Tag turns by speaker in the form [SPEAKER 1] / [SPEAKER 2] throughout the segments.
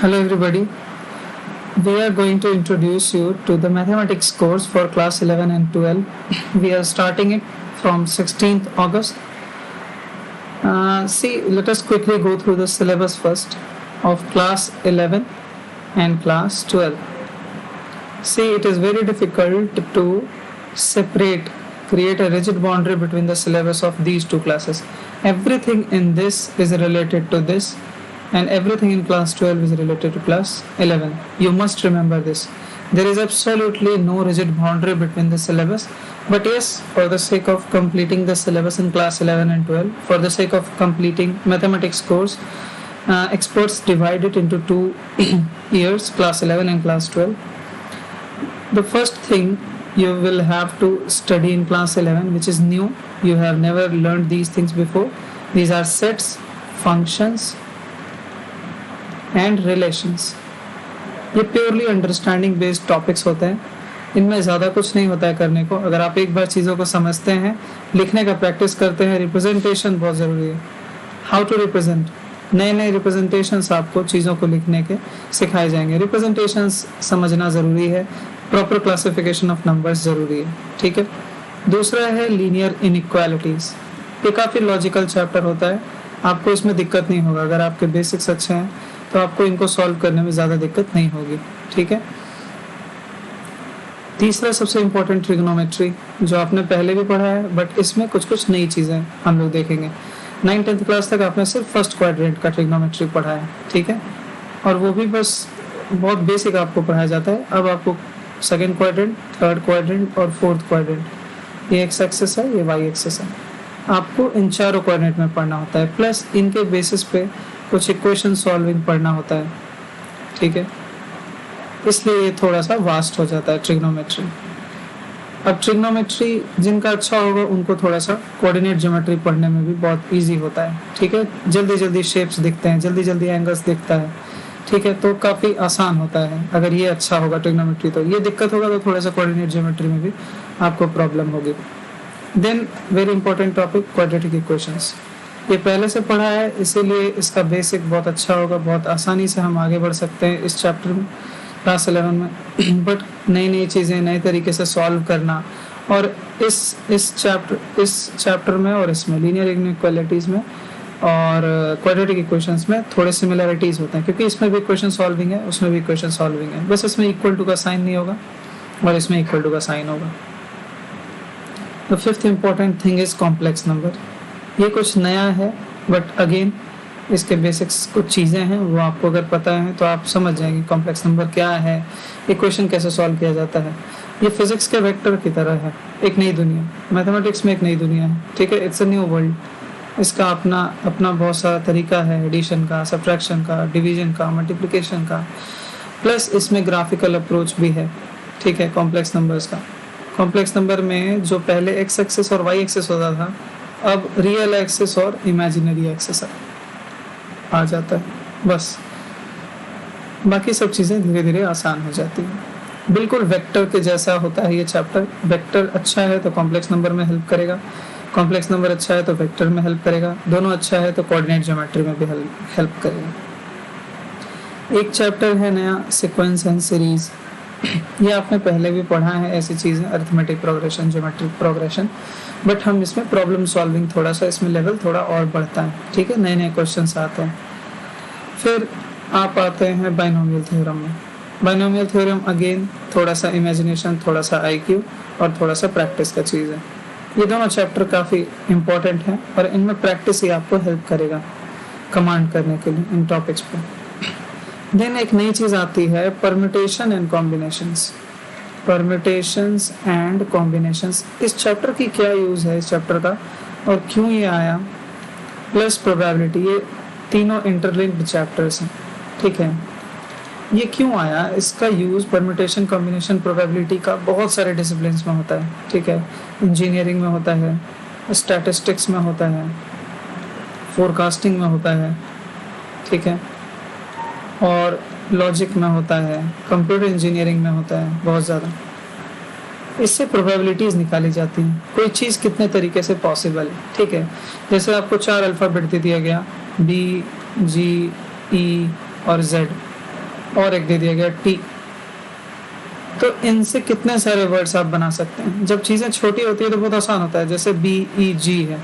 [SPEAKER 1] Hello everybody. We are going to introduce you to the mathematics course for class 11 and 12. We are starting it from 16th August. Let us quickly go through the syllabus first of class 11 and class 12. See, it is very difficult to create a rigid boundary between the syllabus of these two classes. Everything in this is related to this, and everything in class 12 is related to class 11. You must remember this. There is absolutely no rigid boundary between the syllabus, but yes, for the sake of completing the syllabus in class 11 and 12, for the sake of completing mathematics course, experts divide it into two years, class 11 and class 12. The first thing you will have to study in class 11, which is new, you have never learned these things before. These are sets, functions and relations. ये purely understanding based topics होते हैं. इनमें ज़्यादा कुछ नहीं होता है करने को. अगर आप एक बार चीज़ों को समझते हैं, लिखने का प्रैक्टिस करते हैं, रिप्रेजेंटेशन बहुत ज़रूरी है. हाउ टू रिप्रेजेंट, नए नए रिप्रेजेंटेशंस आपको चीज़ों को लिखने के सिखाए जाएंगे. रिप्रेजेंटेशंस समझना ज़रूरी है. प्रॉपर क्लासिफिकेशन ऑफ नंबर्स ज़रूरी है. ठीक है. दूसरा है लीनियर इनइक्वालिटीज़. ये काफ़ी लॉजिकल चैप्टर होता है. आपको इसमें दिक्कत नहीं होगा. अगर आपके बेसिक्स अच्छे हैं तो आपको इनको सॉल्व करने में ज़्यादा दिक्कत नहीं होगी. ठीक है. तीसरा सबसे इम्पोर्टेंट ट्रिग्नोमेट्री, जो आपने पहले भी पढ़ा है, बट इसमें कुछ कुछ नई चीज़ें हम लोग देखेंगे. 9th क्लास तक आपने सिर्फ फर्स्ट क्वाड्रेंट का ट्रिग्नोमेट्री पढ़ा है. ठीक है. और वो भी बस बहुत बेसिक आपको पढ़ाया जाता है. अब आपको सेकेंड क्वाड्रेंट, थर्ड क्वाड्रेंट और फोर्थ क्वाड्रेंट, ये एक्स एक्सिस है, ये वाई एक्सिस है, आपको इन चारों क्वाड्रेंट में पढ़ना होता है. प्लस इनके बेसिस पे कुछ इक्वेशन सॉल्विंग पढ़ना होता है. ठीक है. इसलिए ये थोड़ा सा वास्ट हो जाता है ट्रिग्नोमेट्री. अब ट्रिग्नोमेट्री जिनका अच्छा होगा उनको थोड़ा सा कोऑर्डिनेट ज्योमेट्री पढ़ने में भी बहुत इजी होता है. ठीक है. जल्दी जल्दी शेप्स दिखते हैं, जल्दी जल्दी एंगल्स दिखता है. ठीक है. तो काफ़ी आसान होता है. अगर ये अच्छा होगा ट्रिग्नोमेट्री, तो ये दिक्कत होगा तो थोड़ा सा कोऑर्डिनेट ज्योमेट्री में भी आपको प्रॉब्लम होगी. Then very important topic, quadratic equations. ये पहले से पढ़ा है, इसीलिए इसका बेसिक बहुत अच्छा होगा. बहुत आसानी से हम आगे बढ़ सकते हैं इस चैप्टर में, क्लास 11 में. बट नई नई चीज़ें नए तरीके से सॉल्व करना, और इस चैप्टर में और इसमें लीनियर इनइक्वालिटीज़ में और क्वाड्रेटिक इक्वेशंस में थोड़े सिमिलरिटीज़ होते हैं, क्योंकि इसमें भी इक्वेशन सॉल्विंग है, उसमें भी इक्वेशन सॉल्विंग है. बस इसमें इक्वल टू का साइन नहीं होगा और इसमें इक्वल टू का साइन होगा. The fifth important thing is complex number. ये कुछ नया है, बट अगेन इसके बेसिक्स कुछ चीज़ें हैं, वो आपको अगर पता है तो आप समझ जाएंगे कॉम्प्लेक्स नंबर क्या है, इक्वेशन कैसे सॉल्व किया जाता है. ये फिजिक्स के वेक्टर की तरह है, एक नई दुनिया. मैथमेटिक्स में एक नई दुनिया है. ठीक है. It's a new world. इसका अपना बहुत सारा तरीका है, एडिशन का, सब्ट्रैक्शन का, डिवीजन का, मल्टीप्लिकेशन का. प्लस इसमें ग्राफिकल अप्रोच भी है. ठीक है. कॉम्प्लेक्स नंबर्स का, कॉम्प्लेक्स नंबर में जो पहले एक्स एक्सिस और वाई एक्सिस होता था, अब रियल एक्सिस और इमेजिनरी एक्सिस आ जाता है. बस बाकी सब चीज़ें धीरे धीरे आसान हो जाती हैं. बिल्कुल वेक्टर के जैसा होता है ये चैप्टर. वेक्टर अच्छा है तो कॉम्प्लेक्स नंबर में हेल्प करेगा, कॉम्प्लेक्स नंबर अच्छा है तो वेक्टर में हेल्प करेगा, दोनों अच्छा है तो कोऑर्डिनेट ज्योमेट्री में भी हेल्प करेगा. एक चैप्टर है नया, सीक्वेंस एंड सीरीज. ये आपने पहले भी पढ़ा है ऐसी चीज़ें, arithmetic progression, geometric progression, but हम इसमें प्रॉब्लम सॉल्विंग थोड़ा सा, इसमें लेवल थोड़ा और बढ़ता है. ठीक है. नए नए क्वेश्चंस आते हैं. फिर आप आते हैं बाइनोमियल थ्योरम में. बाइनोमियल थ्योरम अगेन थोड़ा सा इमेजिनेशन, थोड़ा सा IQ और थोड़ा सा प्रैक्टिस का चीज़ है. ये दोनों चैप्टर काफ़ी इम्पोर्टेंट हैं और इनमें प्रैक्टिस ही आपको हेल्प करेगा कमांड करने के लिए इन टॉपिक्स पर. देन एक नई चीज़ आती है, permutation and combinations. Permutations and combinations, इस चैप्टर की क्या यूज़ है इस चैप्टर का और क्यों ये आया. प्लस प्रोबेबिलिटी, ये तीनों इंटरलिंक्ड चैप्टर्स हैं. ठीक है. ये क्यों आया, इसका यूज़ परम्यूटेशन, कॉम्बिनेशन, प्रोबेबिलिटी का बहुत सारे डिसिप्लिन्स में होता है. ठीक है. इंजीनियरिंग में होता है, स्टैटिस्टिक्स में होता है, फोरकास्टिंग में होता है. ठीक है. और लॉजिक में होता है, कंप्यूटर इंजीनियरिंग में होता है बहुत ज़्यादा. इससे प्रोबेबिलिटीज़ निकाली जाती हैं, कोई चीज़ कितने तरीके से पॉसिबल है. ठीक है. जैसे आपको 4 अल्फ़ाबेट दे दिया गया, B, G, E और Z. और एक दे दिया गया टी। तो इनसे कितने सारे वर्ड्स आप बना सकते हैं। जब चीज़ें छोटी होती है तो बहुत आसान होता है, जैसे BEG है,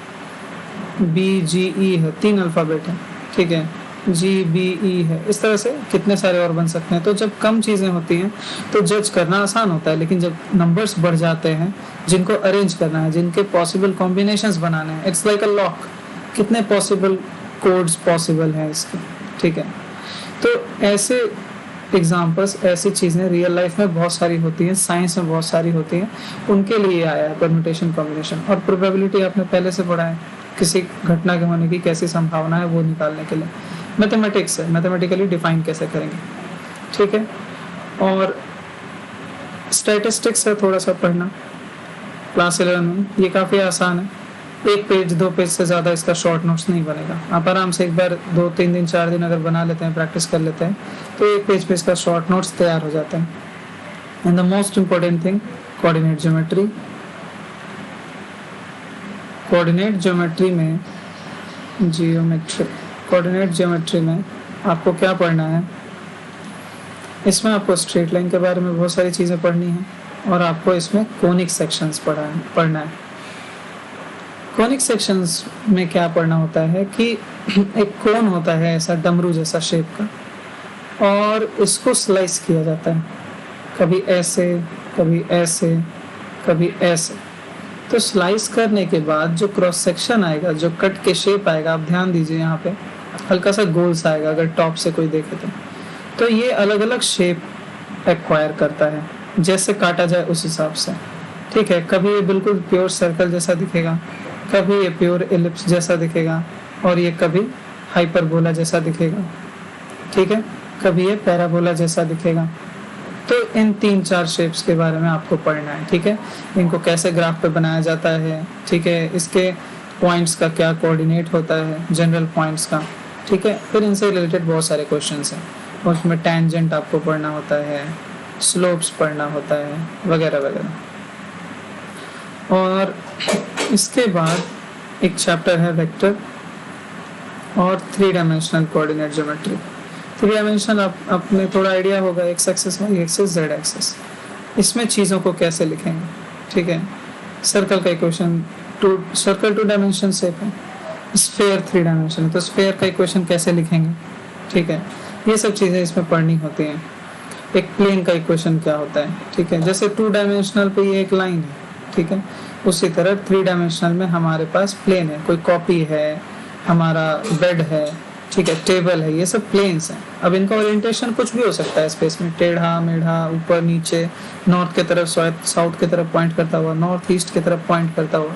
[SPEAKER 1] BGE है, 3 अल्फ़ाबेट है, ठीक है, GBE है, इस तरह से कितने सारे और बन सकते हैं। तो जब कम चीज़ें होती हैं तो जज करना आसान होता है, लेकिन जब नंबर्स बढ़ जाते हैं, जिनको अरेंज करना है, जिनके पॉसिबल कॉम्बिनेशंस बनाने हैं, इट्स लाइक अ लॉक, कितने पॉसिबल कोड्स पॉसिबल हैं इसके, ठीक है। तो ऐसे एग्जाम्पल्स, ऐसी चीज़ें रियल लाइफ में बहुत सारी होती हैं, साइंस में बहुत सारी होती हैं, उनके लिए आया है परम्यूटेशन कॉम्बिनेशन। और प्रोबेबिलिटी आपने पहले से पढ़ा है, किसी घटना के होने की कैसी संभावना है वो निकालने के लिए। मैथमेटिक्स है, मैथमेटिकली डिफाइन कैसे करेंगे, ठीक है। और स्टैटिस्टिक्स है, थोड़ा सा पढ़ना क्लास 11 में, ये काफ़ी आसान है, 1 पेज 2 पेज से ज़्यादा इसका शॉर्ट नोट्स नहीं बनेगा। आप आराम से एक बार 2-3 दिन 4 दिन अगर बना लेते हैं, प्रैक्टिस कर लेते हैं, तो 1 पेज पे इसका शॉर्ट नोट्स तैयार हो जाता है। And the most important thing, coordinate geometry. Coordinate geometry में कोऑर्डिनेट ज्योमेट्री में आपको क्या पढ़ना है, इसमें आपको स्ट्रेट लाइन के बारे में बहुत सारी चीज़ें पढ़नी हैं, और आपको इसमें कोनिक सेक्शंस पढ़ना है। कोनिक सेक्शंस में क्या पढ़ना होता है कि एक कोन होता है ऐसा डमरू जैसा शेप का, और इसको स्लाइस किया जाता है, कभी ऐसे, कभी ऐसे, कभी ऐसे। तो स्लाइस करने के बाद जो क्रॉस सेक्शन आएगा, जो कट के शेप आएगा, आप ध्यान दीजिए यहाँ पे हल्का सा गोल सा आएगा अगर टॉप से कोई देखे तो ये अलग अलग शेप एक्वायर करता है, जैसे काटा जाए उस हिसाब से, ठीक है। कभी ये बिल्कुल प्योर सर्कल जैसा दिखेगा, कभी ये प्योर एलिप्स जैसा दिखेगा, और ये कभी हाइपरबोला जैसा दिखेगा, ठीक है, कभी ये पैराबोला जैसा दिखेगा। तो इन 3-4 शेप्स के बारे में आपको पढ़ना है, ठीक है। इनको कैसे ग्राफ पे बनाया जाता है, ठीक है, इसके पॉइंट्स का क्या कोऑर्डिनेट होता है, जनरल पॉइंट्स का, ठीक है। फिर इनसे रिलेटेड बहुत सारे क्वेश्चंस हैं, उसमें टेंजेंट आपको पढ़ना होता है, स्लोप्स पढ़ना होता है, वगैरह वगैरह। और इसके बाद एक चैप्टर है वेक्टर और 3 डायमेंशनल कोऑर्डिनेट ज्योमेट्री। 3 डायमेंशनल अपने थोड़ा आइडिया होगा, X axis, Y axis, Z axis. इसमें चीज़ों को कैसे लिखेंगे, ठीक है। सर्कल का इक्वेशन, सर्कल 2 डायमेंशन शेप है, स्फीयर 3 डायमेंशन है, तो स्फीयर का इक्वेशन कैसे लिखेंगे, ठीक है। ये सब चीज़ें इसमें पढ़नी होती हैं। एक प्लेन का इक्वेशन क्या होता है, ठीक है। जैसे 2 डायमेंशनल पे ये एक लाइन है, ठीक है, उसी तरह 3 डायमेंशनल में हमारे पास प्लेन है, कोई कॉपी है, हमारा बेड है, ठीक है, टेबल है, ये सब प्लेन्स हैं। अब इनका ओरिएंटेशन कुछ भी हो सकता है स्पेस में, टेढ़ा मेढ़ा, ऊपर नीचे, नॉर्थ की तरफ साउथ की तरफ पॉइंट करता हुआ, नॉर्थ ईस्ट की तरफ पॉइंट करता हुआ।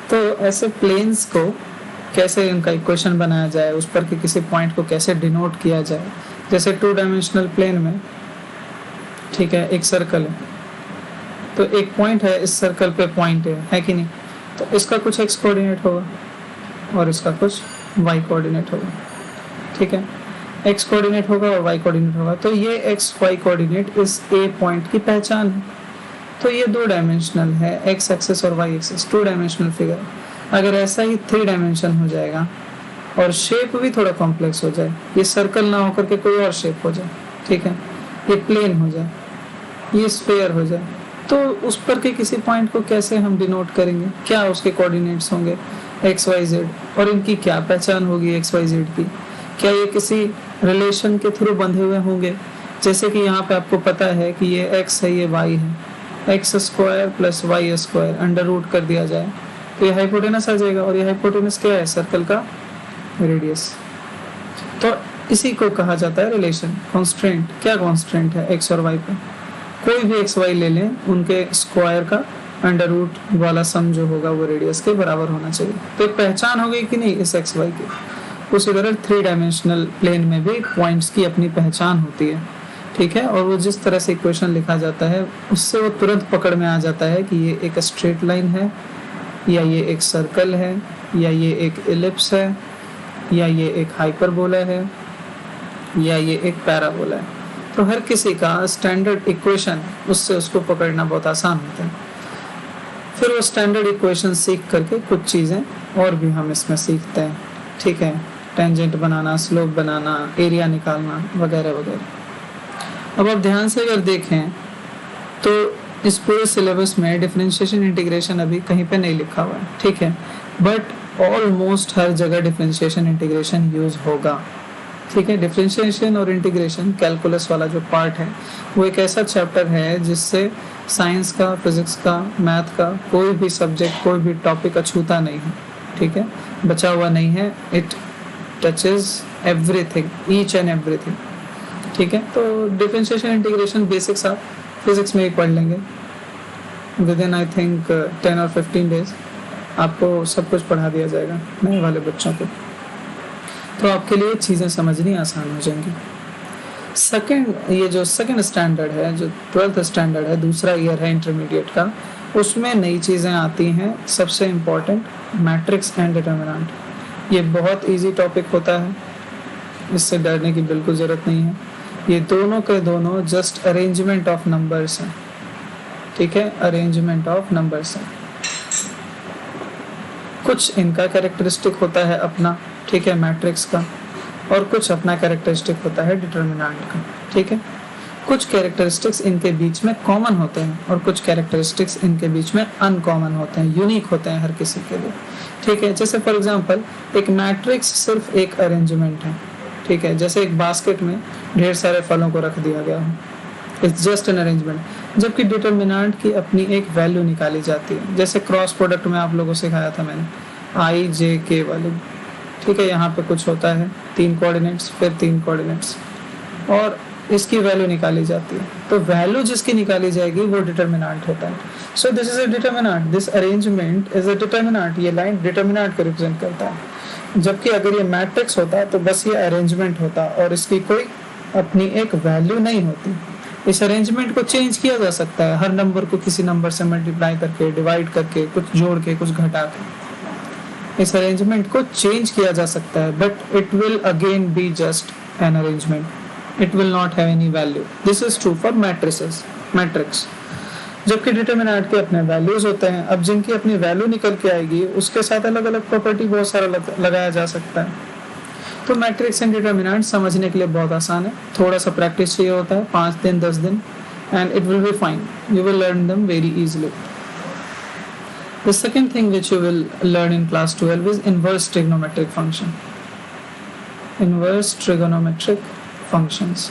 [SPEAKER 1] तो ऐसे प्लेन्स को कैसे इनका इक्वेशन बनाया जाए, उस पर के किसी पॉइंट को कैसे डिनोट किया जाए। जैसे 2 डायमेंशनल प्लेन में, ठीक है, एक सर्कल है, तो एक पॉइंट है, इस सर्कल पे पॉइंट है कि नहीं, तो इसका कुछ एक्स कोऑर्डिनेट होगा और इसका कुछ वाई कोऑर्डिनेट होगा, ठीक है। एक्स कोऑर्डिनेट होगा और वाई कोऑर्डिनेट होगा, तो ये एक्स वाई कोऑर्डिनेट इस ए पॉइंट की पहचान है। तो ये 2 डायमेंशनल है, एक्स एक्सिस और वाई एक्सिस, 2 डायमेंशनल फिगर। अगर ऐसा ही 3 डायमेंशन हो जाएगा और शेप भी थोड़ा कॉम्प्लेक्स हो जाए, ये सर्कल ना होकर के कोई और शेप हो जाए, ठीक है, ये प्लेन हो जाए, ये स्फीयर हो जाए, तो उस पर के किसी पॉइंट को कैसे हम डिनोट करेंगे, क्या उसके कोऑर्डिनेट्स होंगे एक्स वाई जेड, और इनकी क्या पहचान होगी एक्स वाई जेड की। क्या ये किसी रिलेशन के थ्रू बंधे हुए होंगे, जैसे कि यहाँ पे आपको पता है कि ये एक्स है, ये वाई है, X square plus Y square under root कर दिया जाए तो ये हाइपोटेनस आ जाएगा, और ये हाइपोटेनस क्या है, सर्कल का रेडियस। तो इसी को कहा जाता है रिलेशन, कॉन्स्ट्रेंट। क्या कॉन्स्ट्रेंट है एक्स और वाई पे, कोई भी एक्स वाई ले लें, उनके स्क्वायर का अंडर रूट वाला सम जो होगा वो रेडियस के बराबर होना चाहिए। तो एक पहचान हो गई कि नहीं इस एक्स वाई की। उसी तरह 3 डायमेंशनल प्लेन में भी पॉइंट्स की अपनी पहचान होती है, ठीक है, और वो जिस तरह से इक्वेशन लिखा जाता है उससे वो तुरंत पकड़ में आ जाता है कि ये एक स्ट्रेट लाइन है, या ये एक सर्कल है, या ये एक एलिप्स है, या ये एक हाइपरबोला है, या ये एक पैराबोला है। तो हर किसी का स्टैंडर्ड इक्वेशन, उससे उसको पकड़ना बहुत आसान होता है। फिर वो स्टैंडर्ड इक्वेशन सीख करके कुछ चीज़ें और भी हम इसमें सीखते हैं, ठीक है, टेंजेंट बनाना, स्लोप बनाना, एरिया निकालना, वगैरह वगैरह। अब आप ध्यान से अगर देखें तो इस पूरे सिलेबस में डिफरेंशिएशन इंटीग्रेशन अभी कहीं पे नहीं लिखा हुआ है, ठीक है, बट ऑलमोस्ट हर जगह डिफरेंशिएशन इंटीग्रेशन यूज होगा, ठीक है। डिफरेंशिएशन और इंटीग्रेशन कैलकुलस वाला जो पार्ट है वो एक ऐसा चैप्टर है जिससे साइंस का, फिजिक्स का, मैथ का कोई भी सब्जेक्ट, कोई भी टॉपिक अछूता नहीं है, ठीक है, बचा हुआ नहीं है। It touches everything, each and everything, ठीक है। तो डिफरेंशिएशन इंटीग्रेशन बेसिक्स आप फिजिक्स में ही पढ़ लेंगे विद इन आई थिंक 10 और 15 डेज आपको सब कुछ पढ़ा दिया जाएगा नए वाले बच्चों को, तो आपके लिए चीज़ें समझनी आसान हो जाएंगी। ये जो सेकंड स्टैंडर्ड है, जो 12th स्टैंडर्ड है, दूसरा ईयर है इंटरमीडिएट का, उसमें नई चीज़ें आती हैं। सबसे इम्पोर्टेंट मैट्रिक्स एंड डिटर्मिनेंट। ये बहुत इजी टॉपिक होता है, इससे डरने की बिल्कुल ज़रूरत नहीं है। ये दोनों के दोनों जस्ट अरेंजमेंट ऑफ नंबर्स हैं, ठीक है, अरेंजमेंट ऑफ नंबर्स हैं। कुछ इनका कैरेक्टरिस्टिक होता है अपना, ठीक है, मैट्रिक्स का, और कुछ अपना कैरेक्टरिस्टिक होता है डिटर्मिनेंट का, ठीक है। कुछ कैरेक्टरिस्टिक्स इनके बीच में कॉमन होते हैं और कुछ कैरेक्टरिस्टिक्स इनके बीच में अनकॉमन होते हैं, यूनिक होते हैं हर किसी के लिए, ठीक है। जैसे फॉर एग्जांपल एक मैट्रिक्स सिर्फ एक अरेंजमेंट है, ठीक है, जैसे एक बास्केट में ढेर सारे फलों को रख दिया गया हो, इट्स जस्ट एन अरेंजमेंट। जबकि डिटर्मिनेंट की अपनी एक वैल्यू निकाली जाती है, जैसे क्रॉस प्रोडक्ट में आप लोगों को सिखाया था मैंने, आई जे के वाली, ठीक है। यहाँ पे कुछ होता है 3 कोऑर्डिनेट्स, फिर 3 कोऑर्डिनेट्स, और इसकी वैल्यू निकाली जाती है। तो वैल्यू जिसकी निकाली जाएगी वो डिटर्मिनेंट होता है। So this is a determinant, this arrangement is a determinant. ये लाइन डिटर्मिनेंट को रिप्रेजेंट करता है। जबकि अगर ये मैट्रिक्स होता तो बस ये अरेंजमेंट होता और इसकी कोई अपनी एक वैल्यू नहीं होती। इस अरेंजमेंट को चेंज किया जा सकता है, हर नंबर को किसी नंबर से मल्टीप्लाई करके, डिवाइड करके, कुछ जोड़ के, कुछ घटा के इस अरेंजमेंट को चेंज किया जा सकता है, but it will again be just an arrangement, it will not have any value. This is true for matrices, matrix. जबकि डिटर्मिनेंट के अपने वैल्यूज होते हैं। अब जिनकी अपनी वैल्यू निकल के आएगी उसके साथ अलग अलग प्रॉपर्टी बहुत सारा लगाया जा सकता है। तो मैट्रिक्स एंड डिटर्मिनेंट समझने के लिए बहुत आसान है, थोड़ा सा प्रैक्टिस चाहिए होता है, 5 दिन 10 दिन, and it will be fine, you will learn them very easily. The second thing which you will learn in class 12 is inverse trigonometric function. Inverse trigonometric functions.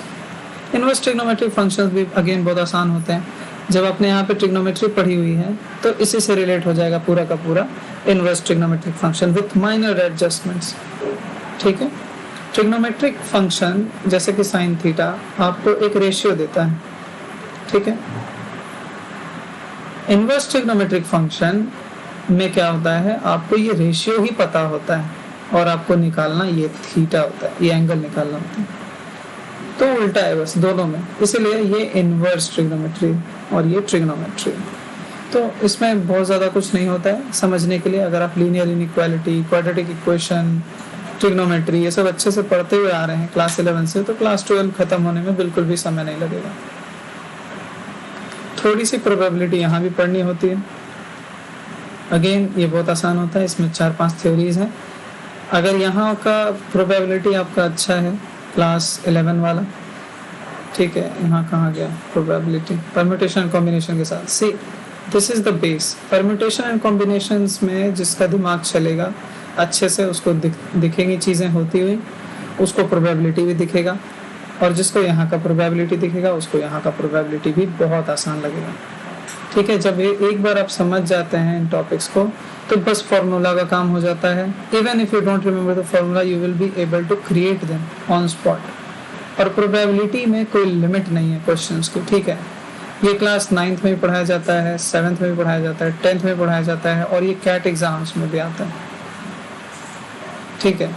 [SPEAKER 1] Inverse trigonometric functions भी again बहुत आसान होते हैं। जब आपने यहाँ पे trigonometry पढ़ी हुई है तो इसी से रिलेट हो जाएगा पूरा का पूरा inverse trigonometric function with minor adjustments, ठीक है। ट्रिग्नोमेट्रिक फंक्शन जैसे कि साइन थीटा आपको एक रेशियो देता है, ठीक है। इनवर्स ट्रिग्नोमेट्रिक फंक्शन में क्या होता है, आपको ये रेशियो ही पता होता है और आपको निकालना ये थीटा होता है, ये एंगल निकालना होता है। तो उल्टा है बस दोनों में, इसलिए ये इनवर्स ट्रिग्नोमेट्री और ये ट्रिग्नोमेट्री। तो इसमें बहुत ज़्यादा कुछ नहीं होता है समझने के लिए। अगर आप linear inequality, quadratic equation, trigonometry ये सब अच्छे से पढ़ते हुए आ रहे हैं क्लास 11 से, तो क्लास 12 खत्म होने में बिल्कुल भी समय नहीं लगेगा। थोड़ी सी प्रोबेबिलिटी यहाँ भी पढ़नी होती है। अगेन ये बहुत आसान होता है, इसमें 4-5 थ्योरीज हैं। अगर यहाँ का प्रोबेबिलिटी आपका अच्छा है क्लास 11 वाला, ठीक है, यहाँ कहाँ गया प्रोबेबिलिटी, परम्यूटेशन एंड कॉम्बिनेशन के साथ। See this is the base. Permutation and combinations में जिसका दिमाग चलेगा अच्छे से, उसको दिखेंगी चीज़ें होती हुई, उसको प्रोबेबिलिटी भी दिखेगा, और जिसको यहाँ का प्रोबेबिलिटी दिखेगा उसको यहाँ का प्रोबेबिलिटी भी बहुत आसान लगेगा, ठीक है। जब एक बार आप समझ जाते हैं इन टॉपिक्स को तो बस फार्मूला का काम हो जाता है। Even if you don't remember the formula you will be able to create them on spot. और प्रोबेबिलिटी में कोई लिमिट नहीं है क्वेश्चंस की, ठीक है। ये क्लास 9th में भी पढ़ाया जाता है, 7th में भी पढ़ाया जाता है, 10th में पढ़ाया जाता है, और ये कैट एग्जाम्स में भी आता है, ठीक है।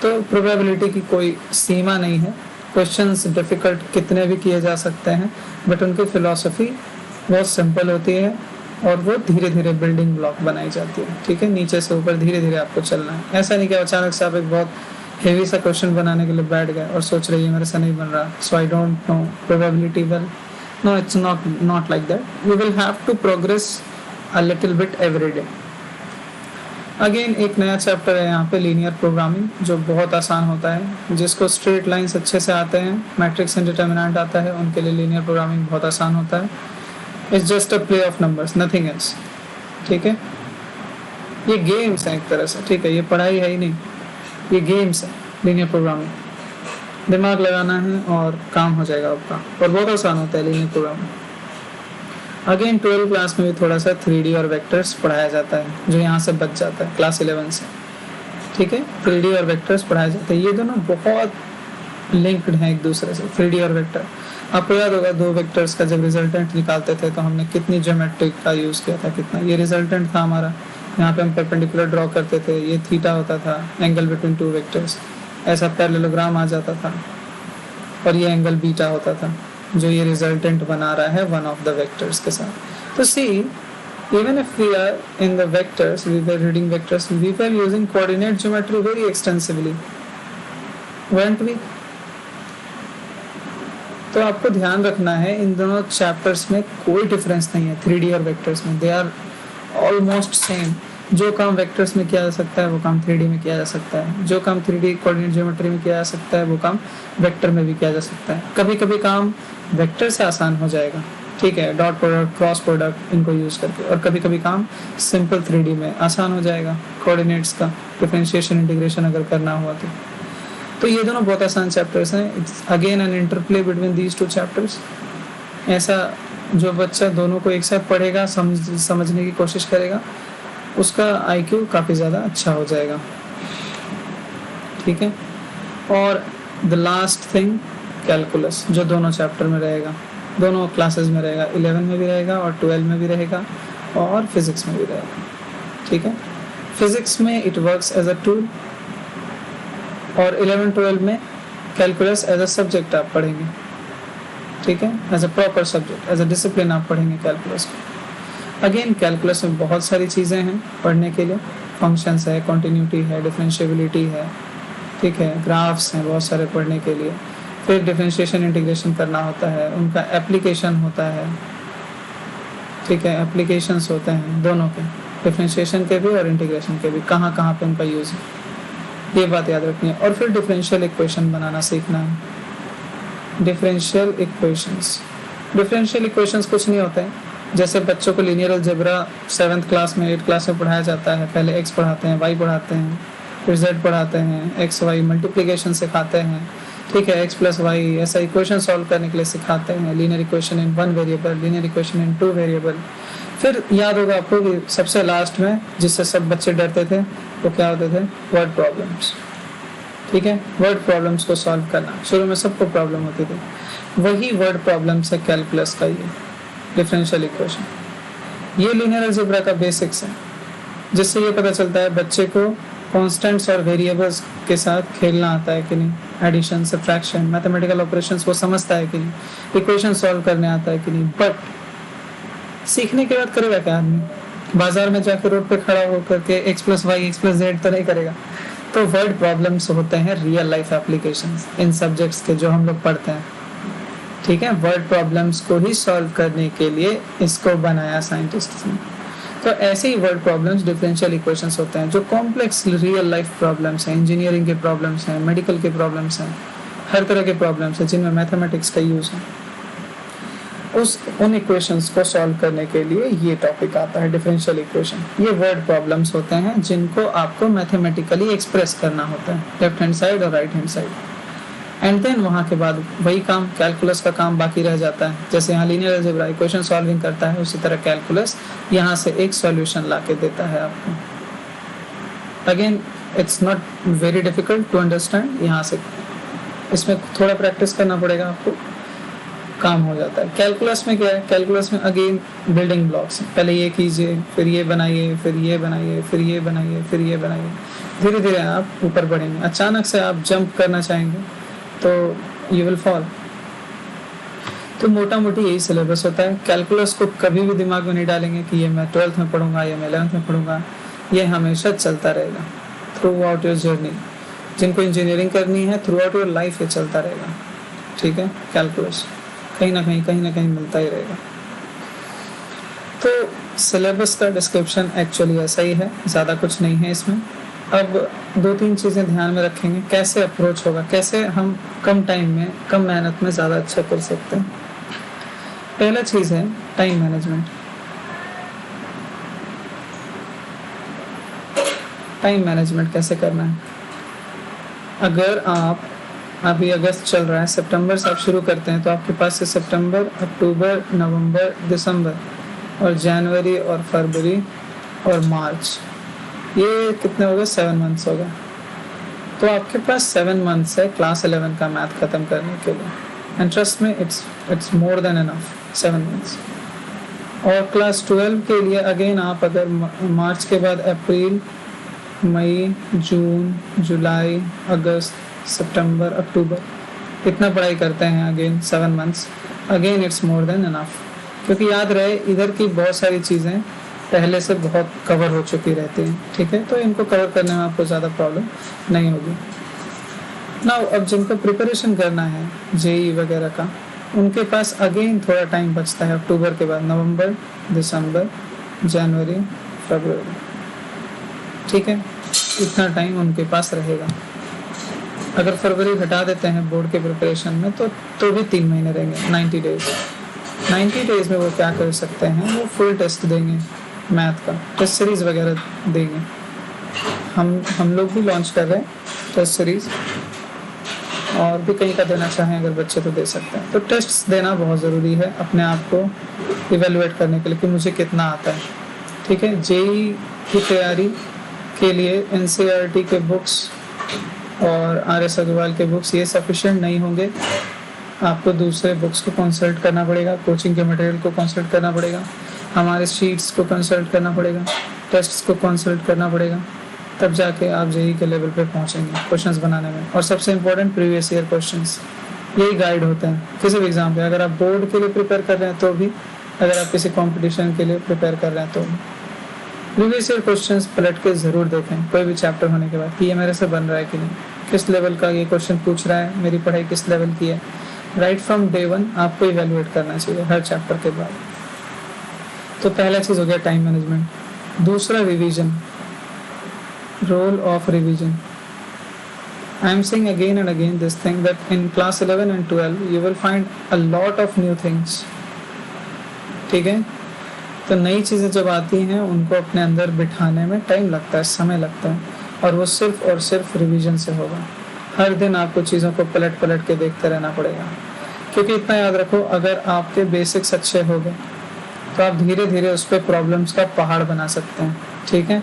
[SPEAKER 1] तो प्रोबेबिलिटी की कोई सीमा नहीं है। क्वेश्चंस डिफिकल्ट कितने भी किए जा सकते हैं, बट उनकी फिलॉसफी बहुत सिंपल होती है और वो धीरे धीरे बिल्डिंग ब्लॉक बनाई जाती है, ठीक है। नीचे से ऊपर धीरे धीरे आपको चलना है। ऐसा नहीं कि अचानक से आप एक बहुत हेवी सा क्वेश्चन बनाने के लिए बैठ गए और सोच रहे हैं मेरे से नहीं बन रहा, so I don't know probability well. No, it's not like that. You will have to progress a little bit every day. Again एक नया चैप्टर है यहाँ पे लीनियर प्रोग्रामिंग, जो बहुत आसान होता है। जिसको स्ट्रेट लाइंस अच्छे से आते हैं, मैट्रिक्स एंड डिटर्मिनेंट आता है, उनके लिए लीनियर प्रोग्रामिंग बहुत आसान होता है। It's just a play of numbers, nothing else. ठीक है, ये गेम्स हैं एक तरह से। ठीक है, ये पढ़ाई है ही नहीं, ये गेम्स है लीनियर प्रोग्रामिंग। दिमाग लगाना है और काम हो जाएगा आपका, और बहुत आसान होता है लीनियर प्रोग्रामिंग। अगेन 12 क्लास में भी थोड़ा सा 3D और वेक्टर्स पढ़ाया जाता है, जो यहाँ से बच जाता है क्लास 11 से। ठीक है, 3D और वेक्टर्स पढ़ाया जाता है। ये दोनों बहुत लिंक्ड हैं एक दूसरे से, 3D और वेक्टर। आपको याद होगा 2 वेक्टर्स का जब रिजल्टेंट निकालते थे तो हमने कितनी ज्योमेट्री का यूज़ किया था, कितना। ये रिजल्टेंट था हमारा, यहाँ पे हम परपेंडिकुलर ड्रॉ करते थे, ये थीटा होता था, एंगल बिटवीन 2 वेक्टर्स, ऐसा पैरेललोग्राम आ जाता था, और ये एंगल बीटा होता था, जो ये रिजल्टेंट बना रहा है वन ऑफ द वेक्टर्स के साथ। तो सी, even if we are in the vectors, we were reading vectors, we were using coordinate geometry very extensively, weren't we? तो आपको ध्यान रखना है इन दोनों चैप्टर्स में कोई डिफरेंस नहीं है, 3D और वेक्टर्स में। They are almost same. जो काम वेक्टर्स में किया जा सकता है वो काम 3D में किया जा सकता है, जो काम 3D कोऑर्डिनेट ज्योमेट्री में किया जा सकता है वो काम वेक्टर में भी किया जा सकता है। कभी कभी काम वेक्टर से आसान हो जाएगा, ठीक है, डॉट प्रोडक्ट, क्रॉस प्रोडक्ट, इनको यूज़ करके, और कभी कभी काम सिंपल 3D में आसान हो जाएगा, कोऑर्डिनेट्स का डिफरेंशिएशन इंटीग्रेशन अगर करना हुआ तो ये दोनों बहुत आसान चैप्टर्स हैं। It's again an interplay between these 2 chapters. ऐसा जो बच्चा दोनों को एक साथ पढ़ेगा, समझने की कोशिश करेगा, उसका IQ काफ़ी ज़्यादा अच्छा हो जाएगा। ठीक है, और द लास्ट थिंग कैलकुलस, जो दोनों चैप्टर में रहेगा, दोनों क्लासेस में रहेगा, 11 में भी रहेगा और 12 में भी रहेगा, और फिजिक्स में भी रहेगा। ठीक है, फिजिक्स में it works as a tool, और 11-12 में कैलकुलस एज अ सब्जेक्ट आप पढ़ेंगे। ठीक है, as a proper subject, as a discipline आप पढ़ेंगे कैलकुलस को। अगेन कैलकुलस में बहुत सारी चीज़ें हैं पढ़ने के लिए, फंक्शंस है, कॉन्टिन्यूटी है, डिफरेंशिएबिलिटी है, ठीक है, ग्राफ्स हैं बहुत सारे पढ़ने के लिए। फिर डिफरेंशिएशन इंटीग्रेशन करना होता है, उनका एप्लीकेशन होता है। ठीक है, एप्लीकेशंस होते हैं दोनों के, डिफरेंशिएशन के भी और इंटीग्रेशन के भी, कहाँ कहाँ पे उनका यूज़ है, ये बात याद रखनी है। और फिर डिफरेंशियल इक्वेशन बनाना सीखना है। डिफरेंशियल इक्वेशंस कुछ नहीं होते हैं। जैसे बच्चों को लीनियर अलजेब्रा 7th क्लास में, 8th क्लास में पढ़ाया जाता है। पहले x पढ़ाते हैं, y पढ़ाते हैं, फिर z पढ़ाते हैं, x y मल्टीप्लिकेशन सिखाते हैं। ठीक है, x प्लस वाई, ऐसा इक्वेशन सॉल्व करने के लिए सिखाते हैं। Linear equation in 1 variable, linear equation in 2 variable. फिर याद होगा आपको कि सबसे लास्ट में जिससे सब बच्चे डरते थे वो क्या होते थे, वर्ड प्रॉब्लम्स। ठीक है, वर्ड प्रॉब्लम्स को सॉल्व करना, शुरू में सबको प्रॉब्लम होती थी, वही वर्ड प्रॉब्लम्स है कैलकुलस का ये डिफरेंशियल इक्वेशन। ये लीनियर अलजेब्रा का बेसिक्स है, जिससे ये पता चलता है बच्चे को कांस्टेंट्स और वेरिएबल्स के साथ खेलना आता है कि नहीं, एडिशन, सब्ट्रैक्शन, मैथमेटिकल ऑपरेशंस वो समझता है कि नहीं, इक्वेशन सॉल्व करने आता है कि नहीं। बट सीखने के बाद करेगा क्या आदमी? बाजार में जाकर रोड पे खड़ा होकर के x plus Y, x plus Z तो नहीं करेगा। तो वर्ड प्रॉब्लम्स होते हैं रियल लाइफ एप्लीकेशंस इन सब्जेक्ट्स के जो हम लोग पढ़ते हैं। ठीक है, वर्ड प्रॉब्लम्स को ही सॉल्व करने के लिए इसको बनाया साइंटिस्ट्स ने। तो ऐसे ही वर्ड प्रॉब्लम्स डिफरेंशियल इक्वेशंस होते हैं, जो कॉम्प्लेक्स रियल लाइफ प्रॉब्लम्स हैं, इंजीनियरिंग के प्रॉब्लम्स हैं, मेडिकल के प्रॉब्लम्स हैं, हर तरह के प्रॉब्लम्स हैं जिनमें मैथमेटिक्स का यूज़ है। उन इक्वेशंस को सॉल्व करने के लिए ये टॉपिक आता है, डिफरेंशियल इक्वेशन। ये वर्ड प्रॉब्लम्स होते हैं जिनको आपको मैथमेटिकली एक्सप्रेस करना होता है, लेफ्ट हैंड साइड और right hand side. And then वहाँ के बाद वही काम, कैलकुलस का काम बाकी रह जाता है। जैसे यहाँ लीनियर अलजेब्रा इक्वेशन सॉल्विंग करता है, उसी तरह कैलकुलस यहाँ से एक सॉल्यूशन ला के देता है आपको। Again it's not very difficult to understand, यहाँ से इसमें थोड़ा प्रैक्टिस करना पड़ेगा आपको, काम हो जाता है। कैलकुलस में क्या है, कैलकुलस में अगेन बिल्डिंग ब्लॉक्स हैं, पहले ये कीजिए, फिर ये बनाइए, फिर ये बनाइए, फिर ये बनाइए, फिर ये बनाइए, धीरे धीरे आप ऊपर बढ़ेंगे। अचानक से आप जंप करना चाहेंगे तो यू विल फॉल। तो मोटा मोटी यही सिलेबस होता है। कैलकुलस को कभी भी दिमाग में नहीं डालेंगे कि ये मैं 12th में पढ़ूंगा या मैं 11th में पढ़ूंगा, ये हमेशा चलता रहेगा थ्रू आउट योर जर्नी। जिनको इंजीनियरिंग करनी है थ्रू आउट योर लाइफ ये चलता रहेगा। ठीक है, कैलकुलस कहीं ना कहीं मिलता ही रहेगा। तो सिलेबस का डिस्क्रिप्शन एक्चुअली ऐसा ही है, ज़्यादा कुछ नहीं है इसमें। अब 2-3 चीज़ें ध्यान में रखेंगे, कैसे अप्रोच होगा, कैसे हम कम टाइम में कम मेहनत में ज़्यादा अच्छा कर सकते हैं। पहला चीज़ है टाइम मैनेजमेंट। टाइम मैनेजमेंट कैसे करना है? अगर आप अभी अगस्त चल रहा है, सितंबर से आप शुरू करते हैं, तो आपके पास से सितंबर, अक्टूबर, नवंबर, दिसंबर और जनवरी और फरवरी और मार्च, ये कितने हो गए? 7 मंथ्स हो गए। तो आपके पास 7 मंथ्स है क्लास 11 का मैथ ख़त्म करने के लिए। एंड ट्रस्ट में it's more than enough 7 months. और क्लास 12 के लिए अगेन आप अगर मार्च के बाद अप्रैल, मई, जून, जुलाई, अगस्त, सितंबर, अक्टूबर इतना पढ़ाई करते हैं again 7 months, again it's more than enough. क्योंकि याद रहे इधर की बहुत सारी चीज़ें पहले से बहुत कवर हो चुकी रहती हैं, ठीक है, तो इनको कवर करने में आपको ज़्यादा प्रॉब्लम नहीं होगी। नाउ अब जिनको प्रिपरेशन करना है जेई वगैरह का, उनके पास अगेन थोड़ा टाइम बचता है अक्टूबर के बाद, नवंबर, दिसंबर, जनवरी, फरवरी, ठीक है, इतना टाइम उनके पास रहेगा। अगर फरवरी हटा देते हैं बोर्ड के प्रिपरेशन में तो भी 3 महीने रहेंगे, 90 डेज। 90 डेज में वो क्या कर सकते हैं? वो फुल टेस्ट देंगे मैथ का, टेस्ट सीरीज वगैरह देंगे। हम लोग भी लॉन्च कर रहे हैं टेस्ट सीरीज, और भी कहीं का देना चाहें अगर बच्चे तो दे सकते हैं। तो टेस्ट देना बहुत ज़रूरी है अपने आप को इवेलुएट करने के लिए कि मुझे कितना आता है, ठीक है। जेई की तैयारी के लिए एनसीईआरटी के बुक्स और आर.एस. अग्रवाल के बुक्स ये सफिशिएंट नहीं होंगे, आपको दूसरे बुक्स को कंसल्ट करना पड़ेगा, कोचिंग के मटेरियल को कंसल्ट करना पड़ेगा, हमारे शीट्स को कंसल्ट करना पड़ेगा, टेस्ट्स को कंसल्ट करना पड़ेगा, तब जाके आप जेई के लेवल पे पहुंचेंगे क्वेश्चंस बनाने में। और सबसे इम्पोर्टेंट प्रीवियस ईयर क्वेश्चंस, यही गाइड होते हैं किसी भी एग्जाम पे। अगर आप बोर्ड के लिए प्रिपेयर कर रहे हैं तो भी, अगर आप किसी कॉम्पिटिशन के लिए प्रिपेयर कर रहे हैं तो भी, प्रीवियस ईयर क्वेश्चंस पलट के ज़रूर देखें कोई भी चैप्टर होने के बाद कि ये मेरे से बन रहा है कि नहीं, किस लेवल का ये क्वेश्चन पूछ रहा है, मेरी पढ़ाई किस लेवल की है। राइट फ्रॉम डे 1 आपको इवेलुएट करना चाहिए हर चैप्टर के बाद। तो पहला चीज़ हो गया टाइम मैनेजमेंट। दूसरा revision, role of revision. I am saying again and again this thing that in class 11 and 12 you will find a lot of new things, ठीक है। तो नई चीज़ें जब आती हैं उनको अपने अंदर बिठाने में टाइम लगता है, समय लगता है, और वो सिर्फ और सिर्फ रिवीजन से होगा। हर दिन आपको चीज़ों को पलट पलट के देखते रहना पड़ेगा, क्योंकि इतना याद रखो, अगर आपके बेसिक्स अच्छे हो गए तो आप धीरे धीरे उस पर प्रॉब्लम्स का पहाड़ बना सकते हैं, ठीक है।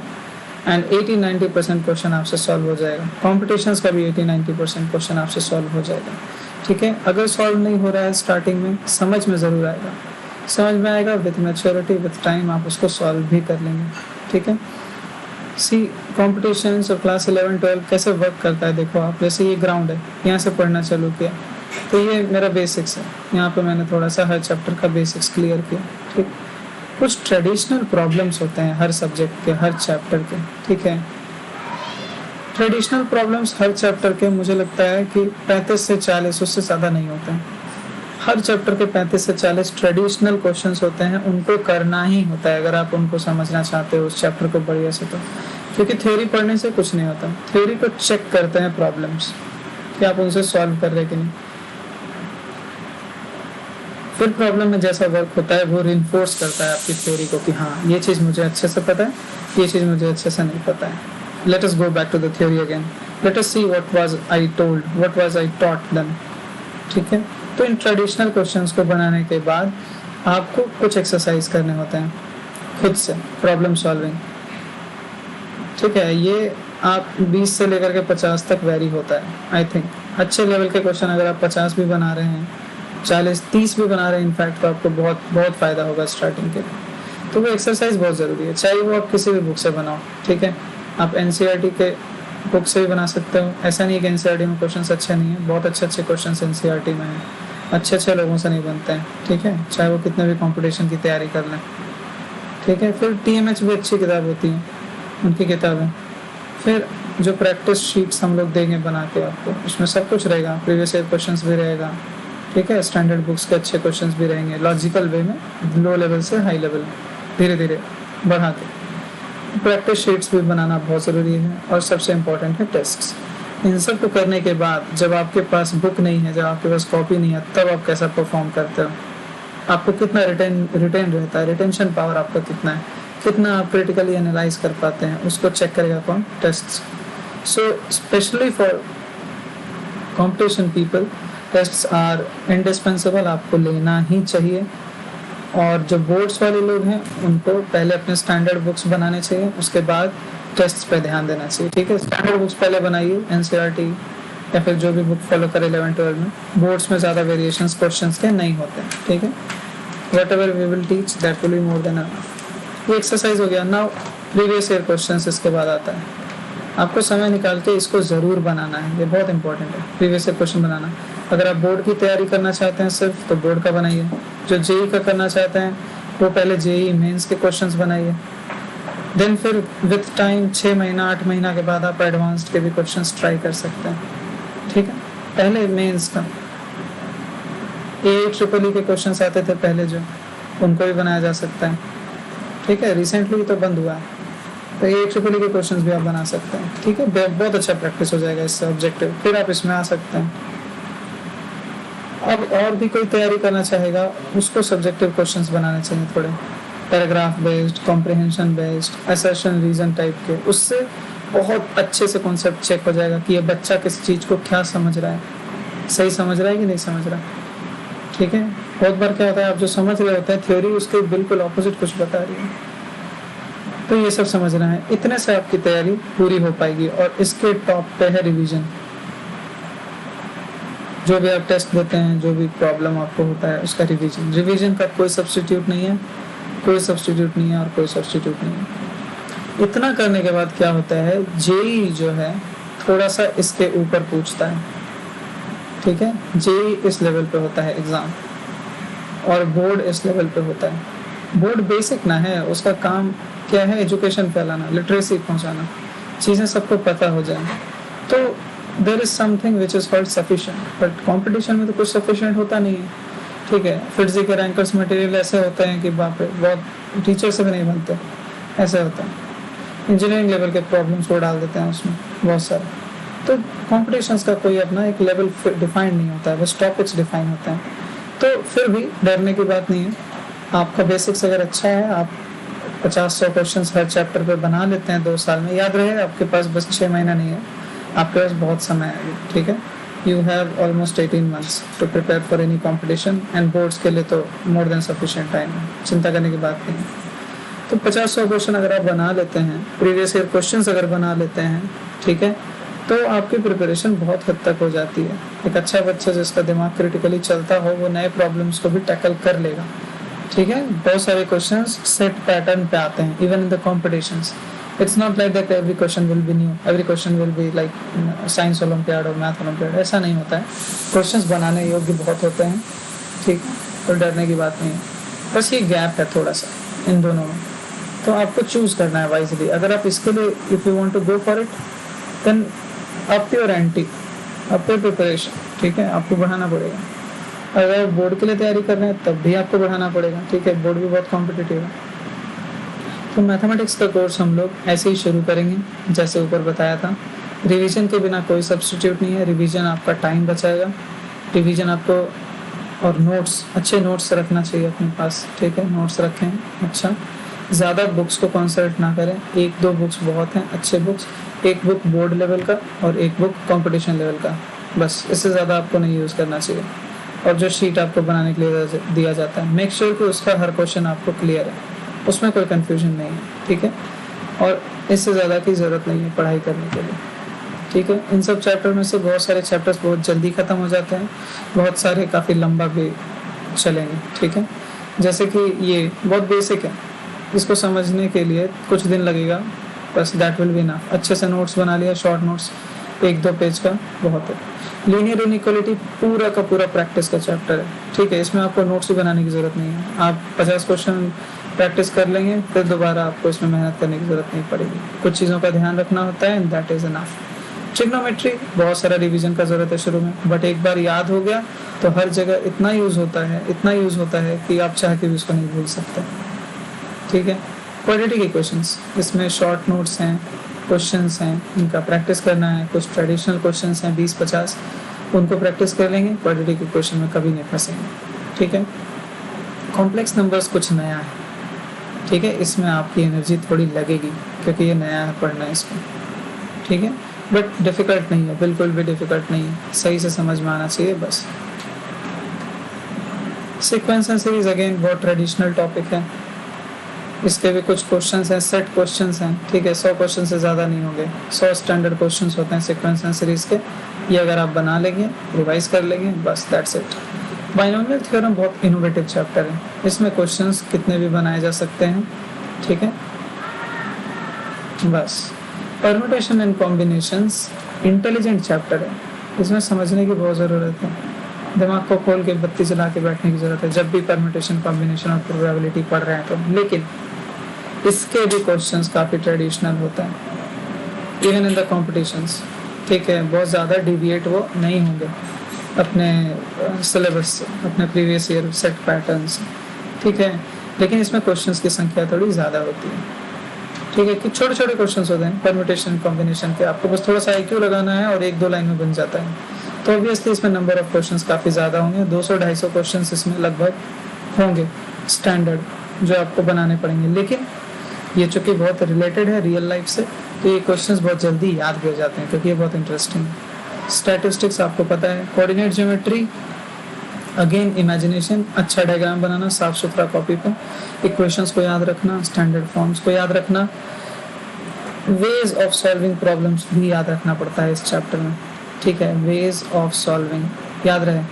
[SPEAKER 1] एंड 80-90% क्वेश्चन आपसे सॉल्व हो जाएगा। कॉम्पिटिशन्स का भी 80-90% क्वेश्चन आपसे सॉल्व हो जाएगा, ठीक है। अगर सॉल्व नहीं हो रहा है स्टार्टिंग में, समझ में ज़रूर आएगा, समझ में आएगा, विथ मैच्योरिटी, विथ टाइम आप उसको सॉल्व भी कर लेंगे, ठीक है। सी कॉम्पिटिशन्स और क्लास 11-12 कैसे वर्क करता है, देखो आप, जैसे ये ग्राउंड है, यहाँ से पढ़ना चालू किया तो ये मेरा बेसिक्स है, यहाँ पे मैंने थोड़ा सा हर चैप्टर का बेसिक्स क्लियर किया, ठीक। कुछ ट्रेडिशनल प्रॉब्लम्स होते हैं हर सब्जेक्ट के, हर चैप्टर के, ठीक है। ट्रेडिशनल प्रॉब्लम्स हर चैप्टर के मुझे लगता है कि 35 से 40, उससे ज़्यादा नहीं होते हैं। हर चैप्टर के 35 से 40 ट्रेडिशनल क्वेश्चंस होते हैं, उनको करना ही होता है अगर आप उनको समझना चाहते हो उस चैप्टर को बढ़िया से। तो क्योंकि थ्योरी पढ़ने से कुछ नहीं होता, थ्योरी को चेक करते हैं प्रॉब्लम्स कि आप उनसे सॉल्व कर रहे कि नहीं। फिर प्रॉब्लम में जैसा वर्क होता है वो रिइंफोर्स करता है आपकी थ्योरी को कि हाँ ये चीज़ मुझे अच्छे से पता है, ये चीज़ मुझे अच्छे से नहीं पता है। Let us go back to the theory again, let us see what was I told, what was I taught them, ठीक है। तो इन ट्रेडिशनल क्वेश्चंस को बनाने के बाद आपको कुछ एक्सरसाइज करने होते हैं खुद से, प्रॉब्लम सॉल्विंग, ठीक है। ये आप 20 से लेकर के 50 तक वेरी होता है। आई थिंक अच्छे लेवल के क्वेश्चन अगर आप 50 भी बना रहे हैं, 40-30 भी बना रहे हैं इनफैक्ट, तो आपको बहुत बहुत फ़ायदा होगा स्टार्टिंग के लिए। तो वो एक्सरसाइज बहुत ज़रूरी है, चाहे वो आप किसी भी बुक से बनाओ, ठीक है। आप एनसीईआरटी के बुक से भी बना सकते हो, ऐसा नहीं है कि एनसीईआरटी में क्वेश्चंस अच्छे नहीं है, बहुत अच्छे अच्छे क्वेश्चंस एनसीईआरटी में हैं, अच्छे अच्छे लोगों से नहीं बनते हैं, ठीक है, चाहे वो कितने भी कंपटीशन की तैयारी कर लें, ठीक है। फिर टीएमएच भी अच्छी किताब होती है, उनकी किताबें। फिर जो प्रैक्टिस शीट्स हम लोग देंगे बना के आपको, उसमें सब कुछ रहेगा, प्रीवियस ईयर क्वेश्चंस भी रहेगा, ठीक है, स्टैंडर्ड बुक्स के अच्छे क्वेश्चंस भी रहेंगे, लॉजिकल वे में, लो लेवल से हाई लेवल, धीरे धीरे बढ़ा के। प्रैक्टिस शीट्स भी बनाना बहुत ज़रूरी है, और सबसे इम्पोर्टेंट है टेस्ट्स। इन सब को करने के बाद जब आपके पास बुक नहीं है, जब आपके पास कॉपी नहीं है, तब आप कैसा परफॉर्म करते हो, आपको कितना रिटेन रहता है, रिटेंशन पावर आपका कितना है, कितना आप क्रिटिकली एनालाइज कर पाते हैं, उसको चेक करेगा कौन? Tests. So specially for competition people tests are indispensable, आपको लेना ही चाहिए। और जो बोर्ड्स वाले लोग हैं उनको पहले अपने स्टैंडर्ड बुक्स बनाने चाहिए, उसके बाद टेस्ट्स पे ध्यान देना चाहिए। ठीक है, स्टैंडर्ड बुक्स पहले बनाइए, एनसीईआरटी या फिर जो भी बुक फॉलो करे 11-12 में। बोर्ड्स में ज़्यादा वेरिएशंस क्वेश्चंस के नहीं होते हैं। ठीक है, whatever we will teach that will be more than enough. ये एक्सरसाइज हो गया। नाउ प्रीवियस ईयर क्वेश्चंस इसके बाद आता है। आपको समय निकाल के इसको ज़रूर बनाना है, ये बहुत इंपॉर्टेंट है, प्रीवियस ईयर क्वेश्चन बनाना। अगर आप बोर्ड की तैयारी करना चाहते हैं सिर्फ, तो बोर्ड का बनाइए। जो जेई का करना चाहते हैं वो पहले जेई मेंस के क्वेश्चंस बनाइए। देन फिर विथ टाइम 6 महीना 8 महीना के बाद आप एडवांस्ड के भी क्वेश्चंस ट्राई कर सकते हैं। ठीक है, पहले मेंस का AIEEE के क्वेश्चंस आते थे पहले, जो उनको भी बनाया जा सकता है। ठीक है, रिसेंटली तो बंद हुआ है, तो AIEEE के क्वेश्चंस भी आप बना सकते हैं। ठीक है, बहुत अच्छा प्रैक्टिस हो जाएगा इससे ऑब्जेक्टिव, फिर आप इसमें आ सकते हैं। अब और भी कोई तैयारी करना चाहेगा उसको सब्जेक्टिव क्वेश्चंस बनाने चाहिए, थोड़े paragraph based, comprehension based, assertion reason type के। उससे बहुत अच्छे से कॉन्सेप्ट चेक हो जाएगा कि ये बच्चा किस चीज़ को क्या समझ रहा है, सही समझ रहा है कि नहीं समझ रहा है। ठीक है, बहुत बार क्या होता है, आप जो समझ रहे होते हैं थ्योरी, उसके बिल्कुल ऑपोजिट कुछ बता रही है, तो ये सब समझना है। इतने से आपकी तैयारी पूरी हो पाएगी। और इसके टॉप पे है रिवीजन। जो भी आप टेस्ट देते हैं, जो भी प्रॉब्लम आपको होता है, उसका रिवीजन का कोई सब्स्टिट्यूट नहीं है, कोई सब्स्टिट्यूट नहीं है और कोई सब्स्टिट्यूट नहीं है। इतना करने के बाद क्या होता है, जेई जो है थोड़ा सा इसके ऊपर पूछता है। ठीक है, जेई इस लेवल पे होता है एग्जाम, और बोर्ड इस लेवल पे होता है। बोर्ड बेसिक ना है, उसका काम क्या है, एजुकेशन फैलाना, लिटरेसी पहुंचाना, चीज़ें सबको पता हो जाए। तो there is something which is called sufficient, but competition में तो कुछ सफिशिएंट होता नहीं है। ठीक है, फिटजी के रैंकर्स मटेरियल ऐसे होते हैं कि बाप रे, बहुत टीचर से भी नहीं बनते, ऐसे होता है। इंजीनियरिंग लेवल के प्रॉब्लम्स को डाल देते हैं उसमें बहुत सारे। तो कॉम्पिटिशन्स का कोई अपना एक लेवल डिफाइंड नहीं होता है, बस टॉपिक्स डिफाइन होते हैं। तो फिर भी डरने की बात नहीं है। आपका बेसिक्स अगर अच्छा है, आप 50-100 क्वेश्चन हर चैप्टर पे बना लेते हैं 2 साल में, याद रहे आपके पास बस 6 महीना नहीं है, आपके पास बहुत समय है अभी। ठीक है, you have almost 18 months to prepare for any competition, and boards के लिए तो मोर देन सफिशिएंट टाइम है, चिंता करने की बात नहीं है। तो 50-100 क्वेश्चन अगर आप बना लेते हैं, प्रीवियस ईयर क्वेश्चन अगर बना लेते हैं, ठीक है, तो आपकी प्रिपरेशन बहुत हद तक हो जाती है। एक अच्छा बच्चा जिसका दिमाग क्रिटिकली चलता हो, वो नए प्रॉब्लम्स को भी टैकल कर लेगा। ठीक है, बहुत सारे क्वेश्चंस सेट पैटर्न पे आते हैं, even in the competitions. It's not like that every question will be new, every question will be like science olympiad और मैथ ओलंपियाड, ऐसा नहीं होता है। क्वेश्चंस बनाने योग्य बहुत होते हैं। ठीक, तो डरने की बात नहीं है, बस ये गैप है थोड़ा सा इन दोनों में, तो आपको चूज करना है वाइजली। अगर आप इसके लिए if you want to go for it, then up your ante, up your preparation. ठीक है, आपको बढ़ाना पड़ेगा। अगर बोर्ड के लिए तैयारी कर रहे हैं तब भी आपको बढ़ाना पड़ेगा। ठीक है, बोर्ड भी बहुत कॉम्पिटिटिव है। तो मैथमेटिक्स का कोर्स हम लोग ऐसे ही शुरू करेंगे जैसे ऊपर बताया था। रिवीजन के बिना कोई सब्स्टिट्यूट नहीं है। रिवीजन आपका टाइम बचाएगा। रिवीजन आपको, और नोट्स, अच्छे नोट्स रखना चाहिए अपने पास। ठीक है, नोट्स रखें। अच्छा, ज़्यादा बुक्स को कंसल्ट ना करें, 1-2 बुक्स बहुत हैं, अच्छे बुक्स। एक बुक बोर्ड लेवल का और एक बुक कंपटीशन लेवल का, बस इससे ज़्यादा आपको नहीं यूज़ करना चाहिए। और जो शीट आपको बनाने के लिए दिया जाता है, मेक श्योर कि उसका हर क्वेश्चन आपको क्लियर है, उसमें कोई कंफ्यूजन नहीं है। ठीक है, और इससे ज़्यादा की ज़रूरत नहीं है पढ़ाई करने के लिए। ठीक है, इन सब चैप्टर में से बहुत सारे चैप्टर्स बहुत जल्दी ख़त्म हो जाते हैं, बहुत सारे काफ़ी लंबा भी चलेंगे। ठीक है, जैसे कि ये बहुत बेसिक है, इसको समझने के लिए कुछ दिन लगेगा, बस दैट विल बी इनफ। अच्छे से नोट्स बना लिया, शॉर्ट नोट्स 1-2 पेज का बहुत है। लीनियर इनइक्वालिटी पूरा का पूरा प्रैक्टिस का चैप्टर है। ठीक है, इसमें आपको नोट्स भी बनाने की ज़रूरत नहीं है। आप 50 क्वेश्चन प्रैक्टिस कर लेंगे, फिर दोबारा आपको इसमें मेहनत करने की ज़रूरत नहीं पड़ेगी। कुछ चीज़ों का ध्यान रखना होता है, and that is enough. Trigonometry बहुत सारा रिवीजन का ज़रूरत है शुरू में, बट एक बार याद हो गया तो हर जगह इतना यूज़ होता है कि आप चाह के भी उसको नहीं भूल सकते। ठीक है। क्वाड्रेटिक इक्वेशंस, इसमें शॉर्ट नोट्स हैं, क्वेश्चंस हैं, इनका प्रैक्टिस करना है। कुछ ट्रेडिशनल क्वेश्चंस हैं 20-50, उनको प्रैक्टिस कर लेंगे, क्वाड्रेटिक इक्वेशन में कभी नहीं फंसेंगे, ठीक है। कॉम्प्लेक्स नंबर्स कुछ नया है, ठीक है, इसमें आपकी एनर्जी थोड़ी लगेगी क्योंकि ये नया है पढ़ना इसको, ठीक है, बट डिफ़िकल्ट नहीं है, बिल्कुल भी डिफ़िकल्ट नहीं है, सही से समझ में आना चाहिए बस। सीक्वेंस एंड सीरीज अगेन बहुत ट्रेडिशनल टॉपिक है, इसके भी कुछ क्वेश्चंस हैं, सेट क्वेश्चंस हैं, ठीक है, 100 क्वेश्चन से ज़्यादा नहीं होंगे, 100 स्टैंडर्ड क्वेश्चंस होते हैं सीक्वेंस एंड सीरीज के। ये अगर आप बना लेंगे, रिवाइज कर लेंगे, बस दैट्स इट। बाइनोमियल थ्योरम बहुत इनोवेटिव चैप्टर है, इसमें क्वेश्चंस कितने भी बनाए जा सकते हैं, ठीक है, बस। Permutation and combinations intelligent chapter है, इसमें समझने की बहुत ज़रूरत है, दिमाग को खोल के बत्ती जला के बैठने की ज़रूरत है जब भी परम्यूटेशन, कॉम्बिनेशन और प्रोबेबिलिटी पढ़ रहे हैं तो। लेकिन इसके भी क्वेश्चंस काफ़ी ट्रेडिशनल होता है, इवन इन द कॉम्पिटिशन्स, ठीक है, बहुत ज़्यादा डिविएट वो नहीं होंगे अपने सिलेबस से, अपने प्रीवियस ईयर सेट पैटर्न से, ठीक है, लेकिन इसमें क्वेश्चंस की संख्या थोड़ी ज़्यादा होती है, ठीक है, कि छोटे छोटे क्वेश्चंस होते हैं परम्यूटेशन कॉम्बिनेशन के, आपको बस थोड़ा सा IQ लगाना है और 1-2 लाइन में बन जाता है, तो ऑब्वियसली इसमें नंबर ऑफ क्वेश्चंस काफ़ी ज़्यादा होंगे, 200-250 क्वेश्चंस इसमें लगभग होंगे स्टैंडर्ड जो आपको बनाने पड़ेंगे। लेकिन ये चूँकि बहुत रिलेटेड है रियल लाइफ से, तो ये क्वेश्चंस बहुत जल्दी याद भी हो जाते हैं क्योंकि ये बहुत इंटरेस्टिंग है। स्टैटिस्टिक्स आपको पता है, कोऑर्डिनेट ज्योमेट्री अगेन इमेजिनेशन, अच्छा डायग्राम बनाना साफ सुथरा कॉपी पे, इक्वेशंस को याद रखना, स्टैंडर्ड फॉर्म्स को याद रखना, वेज ऑफ सॉल्विंग प्रॉब्लम्स भी याद रखना पड़ता है इस चैप्टर में, ठीक है, वेज ऑफ सॉल्विंग याद रहे।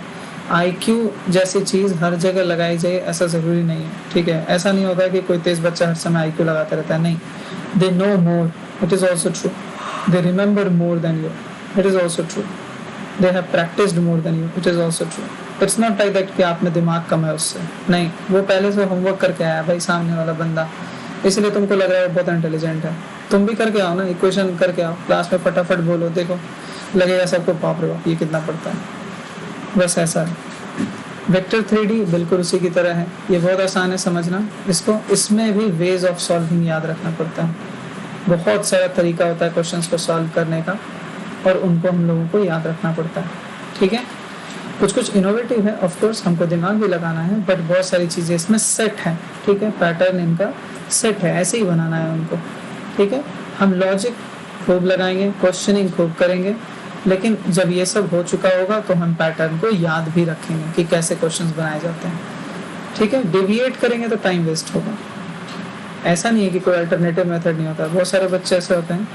[SPEAKER 1] IQ जैसी चीज़ हर जगह लगाई जाए ऐसा ज़रूरी नहीं है, ठीक है, ऐसा नहीं होता कि कोई तेज़ बच्चा हर समय IQ लगाता रहता है, नहीं, they know more, it is also true, they remember more than you, it is also true, they have practised more than you, it is also true. It's not like that कि आप में दिमाग कम है उससे, नहीं, वो पहले से होमवर्क करके आया भाई सामने वाला बंदा, इसलिए तुमको लग रहा है बहुत इंटेलिजेंट है। तुम भी करके आओ ना, इक्वेशन करके आओ, क्लास में फटाफट बोलो, देखो लगेगा सबको बाप रे बाप ये कितना पड़ता है, बस ऐसा है। वेक्टर 3D बिल्कुल उसी की तरह है, ये बहुत आसान है समझना इसको, इसमें भी वेज ऑफ सॉल्विंग याद रखना पड़ता है, बहुत सारा तरीका होता है क्वेश्चंस को सॉल्व करने का और उनको हम लोगों को याद रखना पड़ता है, ठीक है। कुछ कुछ इनोवेटिव है, ऑफ कोर्स हमको दिमाग भी लगाना है, बट बहुत सारी चीज़ें इसमें सेट है, ठीक है, पैटर्न इनका सेट है, ऐसे ही बनाना है उनको, ठीक है। हम लॉजिक खूब लगाएंगे, क्वेश्चनिंग खूब करेंगे, लेकिन जब ये सब हो चुका होगा तो हम पैटर्न को याद भी रखेंगे कि कैसे क्वेश्चंस बनाए जाते हैं, ठीक है। डेविएट करेंगे तो टाइम वेस्ट होगा, ऐसा नहीं है कि कोई अल्टरनेटिव मेथड नहीं होता। बहुत सारे बच्चे ऐसे होते हैं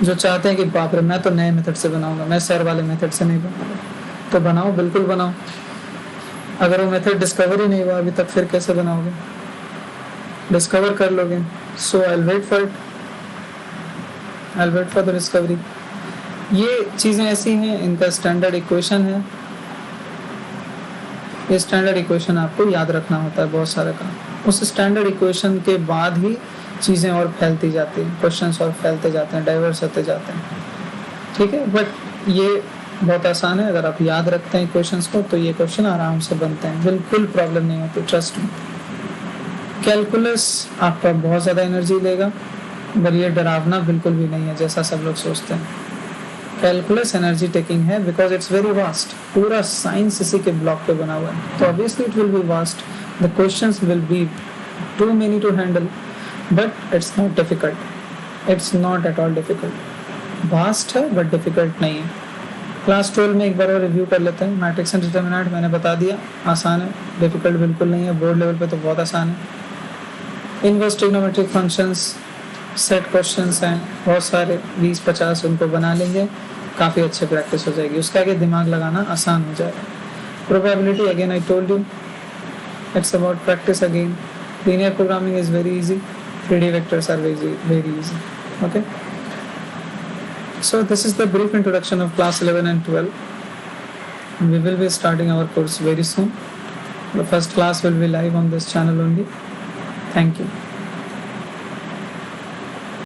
[SPEAKER 1] जो चाहते हैं कि बाप रे मैं तो नए मेथड से बनाऊंगा, मैं सर वाले मेथड से नहीं बनाऊंगा, तो बनाओ, बिल्कुल बनाओ, अगर वो मेथड डिस्कवर ही नहीं हुआ अभी तक फिर कैसे बनाओगे, डिस्कवर कर लोगे। So I will wait for the discovery. ये चीज़ें ऐसी हैं, इनका स्टैंडर्ड इक्वेशन है, ये स्टैंडर्ड इक्वेशन आपको याद रखना होता है बहुत सारा काम, उस स्टैंडर्ड इक्वेशन के बाद ही चीज़ें और फैलती जाती हैं, क्वेश्चंस और फैलते जाते हैं, डाइवर्स होते जाते हैं, ठीक है। बट ये बहुत आसान है, अगर आप याद रखते हैं इक्वेशंस को तो ये क्वेश्चन आराम से बनते हैं, बिल्कुल प्रॉब्लम नहीं होती, ट्रस्ट में। कैलकुलस आपका बहुत ज़्यादा एनर्जी लेगा, पर ये डरावना बिल्कुल भी नहीं है जैसा सब लोग सोचते हैं। कैलकुलस एनर्जी टेकिंग है बिकॉज इट्स वेरी वास्ट, पूरा साइंस इसी के ब्लॉक पे बना हुआ है, तो obviously it will be vast, the questions will be too many to handle, but it's not difficult, it's not at all difficult. Vast है बट डिफिकल्ट नहीं है। क्लास 12 में एक बार और रिव्यू कर लेते हैं। मैट्रिक्स एंड डिटरमिनेंट मैंने बता दिया, आसान है, डिफिकल्ट बिल्कुल नहीं है, बोर्ड लेवल पे तो बहुत आसान है। Inverse trigonometric functions set questions हैं बहुत सारे, 20-50 उनको बना लेंगे, काफ़ी अच्छी प्रैक्टिस हो जाएगी, उसका आगे दिमाग लगाना आसान हो जाएगा। Probability again I told you, it's about practice again. Linear programming is very easy, 3D vectors are very easy, okay. So this is the brief introduction of class 11 and 12. We will be starting our course very soon. The first class will be live on this channel only. Thank you.